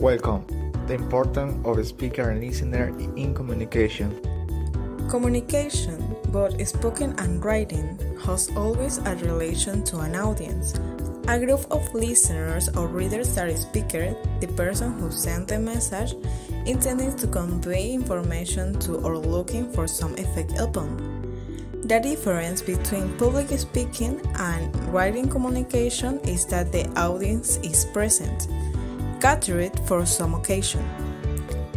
Welcome. The importance of speaker and listener in communication. Communication, both spoken and writing, has always a relation to an audience. A group of listeners or readers are speakers, the person who sent the message, intending to convey information to or looking for some effect upon. The difference between public speaking and writing communication is that the audience is present, gathered for some occasion.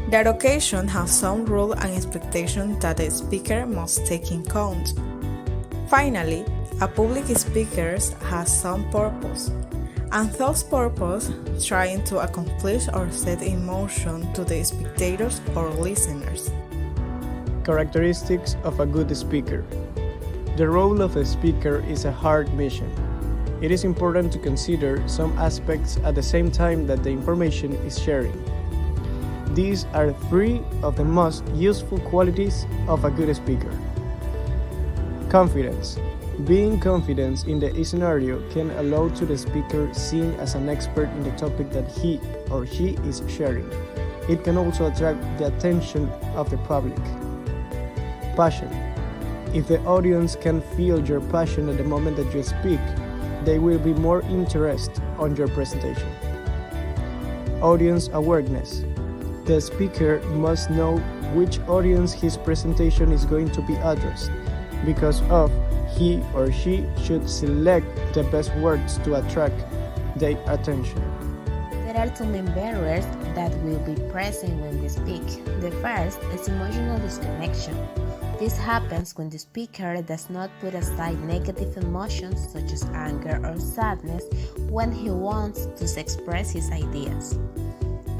That occasion has some rule and expectation that the speaker must take in count. Finally, a public speaker has some purpose, and those purpose trying to accomplish or set in motion to the spectators or listeners. Characteristics of a good speaker. The role of a speaker is a hard mission. It is important to consider some aspects at the same time that the information is sharing. These are three of the most useful qualities of a good speaker. Confidence. Being confident in the scenario can allow to the speaker seen as an expert in the topic that he or she is sharing. It can also attract the attention of the public. Passion. If the audience can feel your passion at the moment that you speak, they will be more interested on your presentation. Audience awareness. The speaker must know which audience his presentation is going to be addressed. Because of, he or she should select the best words to attract their attention. There are two main barriers that will be present when we speak. The first is emotional disconnection. This happens when the speaker does not put aside negative emotions such as anger or sadness when he wants to express his ideas.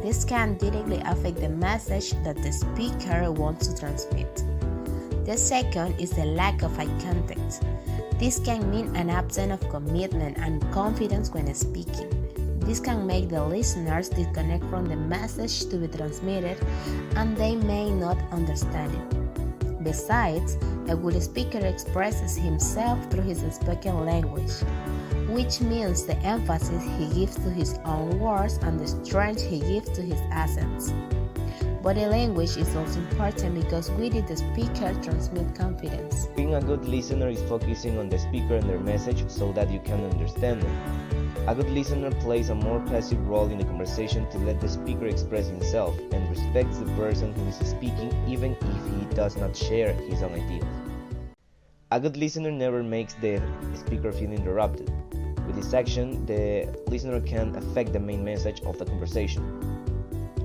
This can directly affect the message that the speaker wants to transmit. The second is the lack of eye contact. This can mean an absence of commitment and confidence when speaking. This can make the listeners disconnect from the message to be transmitted, and they may not understand it. Besides, a good speaker expresses himself through his spoken language, which means the emphasis he gives to his own words and the strength he gives to his accents. Body language is also important because with it the speaker transmits confidence. Being a good listener is focusing on the speaker and their message so that you can understand them. A good listener plays a more passive role in the conversation to let the speaker express himself and respects the person who is speaking even if he does not share his own ideas. A good listener never makes the speaker feel interrupted. With this action, the listener can affect the main message of the conversation.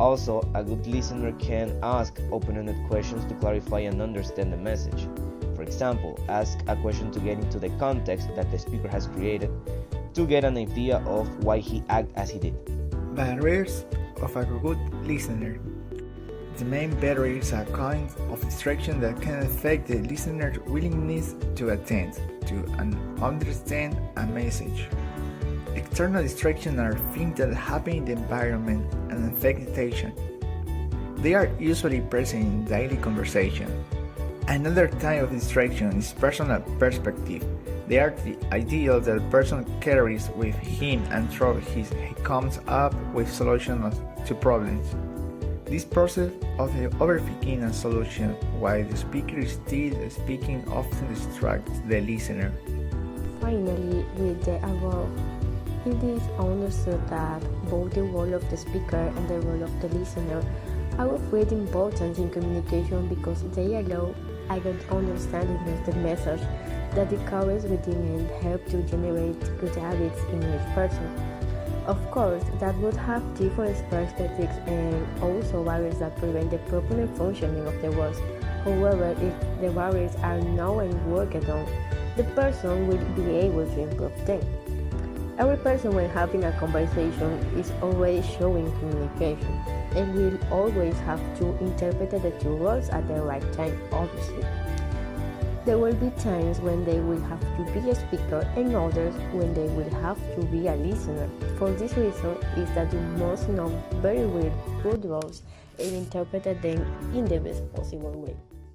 Also, a good listener can ask open-ended questions to clarify and understand the message. For example, ask a question to get into the context that the speaker has created to get an idea of why he acted as he did. Barriers of a good listener. The main barriers are kinds of distraction that can affect the listener's willingness to attend to and understand a message. External distractions are things that happen in the environment and affect attention. They are usually present in daily conversation. Another type of distraction is personal perspective. They are the ideals that a person carries with him and through he comes up with solutions to problems. This process of the overthinking a solution while the speaker is still speaking often distracts the listener. Finally, with the above, it is understood that both the role of the speaker and the role of the listener are of great importance in communication because they allow a good understanding of the message that it carries within and help to generate good habits in each person. Of course, that would have different perspectives and also barriers that prevent the proper functioning of the words. However, if the barriers are known and worked on, the person will be able to improve them. Every person when having a conversation is already showing communication and will always have to interpret the two words at the right time, obviously. There will be times when they will have to be a speaker and others when they will have to be a listener. For this reason is that you must know very well both roles and interpret them in the best possible way.